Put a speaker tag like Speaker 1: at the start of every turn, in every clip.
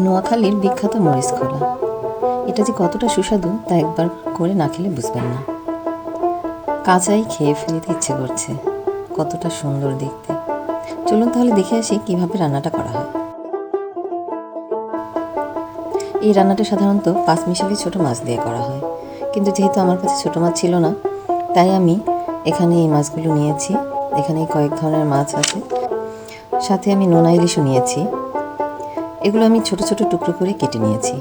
Speaker 1: নোয়াখালীর বিখ্যাত মরিচ খোলা, এটা যে কতটা সুস্বাদু তা একবার করে না খেলে বুঝবেন না। কাঁচাই খেয়ে ফেলতে ইচ্ছে করছে, কতটা সুন্দর দেখতে। চলুন তাহলে দেখে আসি কিভাবে রান্নাটা করা হয়। এই রান্নাটা সাধারণত পাঁচমিশালি ছোট মাছ দিয়ে করা হয়, কিন্তু যেহেতু আমার কাছে ছোট মাছ ছিল না, তাই আমি এখানে এই মাছগুলো নিয়েছি। এখানে কয়েক ধরনের মাছ আছে, সাথে আমি নোনা ইলিশও নিয়েছি। এগুলো আমি ছোট ছোট টুকরো করে কেটে নিয়েছি।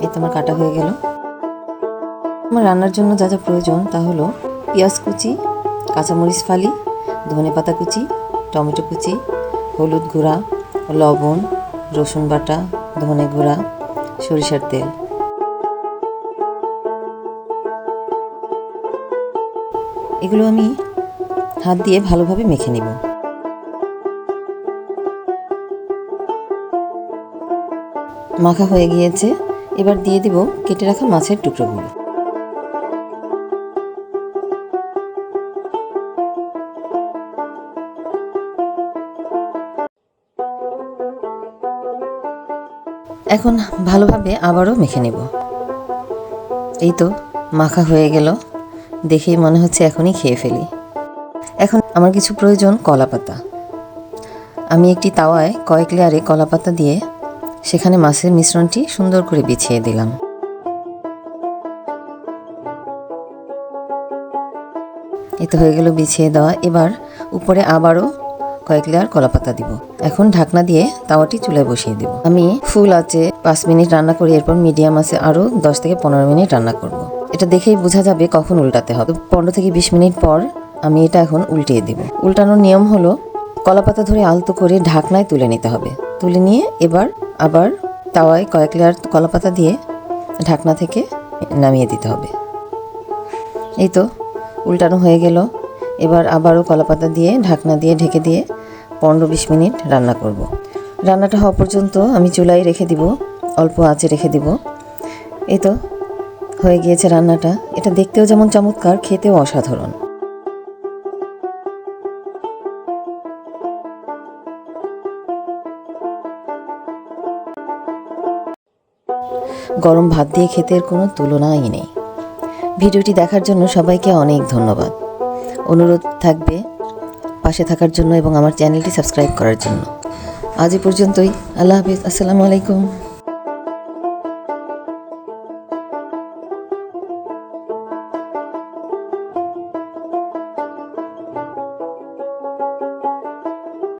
Speaker 1: এই তো আমার কাটা হয়ে গেল। আমার রান্নার জন্য যা যা প্রয়োজন তা হলো পেঁয়াজ কুচি, কাঁচামরিচ ফালি, ধনেপাতা কুচি, টমেটো কুচি, হলুদ গুঁড়া, লবণ, রসুন বাটা, ধনে গুঁড়া, সরিষার তেল। এগুলো আমি হাত দিয়ে ভালোভাবে মেখে নিব। মাখা হয়ে গিয়েছে, এবার দিয়ে দিব কেটে রাখা মাছের টুকরোগুলো। এখন ভালোভাবে আবারও মেখে নেব। এই তো মাখা হয়ে গেল, দেখেই মনে হচ্ছে এখনই খেয়ে ফেলি। এখন আমার কিছু প্রয়োজন কলা পাতা। আমি একটি তাওয়ায় কয়েক লেয়ারে কলা পাতা দিয়ে সেখানে মাছের মিশ্রণটি সুন্দর করে বিছিয়ে দিলাম। এই তো হয়ে গেল বিছিয়ে দেওয়া। এবার উপরে আবারও কয়েক লেয়ার কলা পাতা দিব। এখন ঢাকনা দিয়ে তাওয়াটি চুলায় বসিয়ে দেব। আমি ফুল আঁচে 5 মিনিট রান্না করি, এরপর মিডিয়াম আঁচে আরও 10 থেকে 15 মিনিট রান্না করব। এটা দেখেই বোঝা যাবে কখন উল্টাতে হবে। 15 থেকে 20 মিনিট পর আমি এটা এখন উল্টিয়ে দেব। উল্টানোর নিয়ম হলো কলা পাতা ধরে আলতো করে ঢাকনায় তুলে নিতে হবে। তুলে নিয়ে এবার আবার তাওয়ায় কয়েক লেয়ার কলা পাতা দিয়ে ঢাকনা থেকে নামিয়ে দিতে হবে। এই তো উল্টানো হয়ে গেল। এবার আবারও কলা পাতা দিয়ে ঢাকনা দিয়ে ঢেকে দিয়ে 15-20 মিনিট রান্না করব। রান্নাটা হওয়া পর্যন্ত আমি চুলায় রেখে দিব, অল্প আঁচে রেখে দিব। এই তো হয়ে গিয়েছে রান্নাটা। এটা দেখতেও যেমন চমৎকার, খেতেও অসাধারণ। গরম ভাত দিয়ে খেতে এর কোনো তুলনাই নেই। ভিডিওটি দেখার জন্য সবাইকে অনেক ধন্যবাদ। অনুরোধ থাকবে পাশে থাকার জন্য এবং আমার চ্যানেলটি সাবস্ক্রাইব করার জন্য। আজ এ পর্যন্তই। আল্লাহ হাফিজ। আসসালামু আলাইকুম।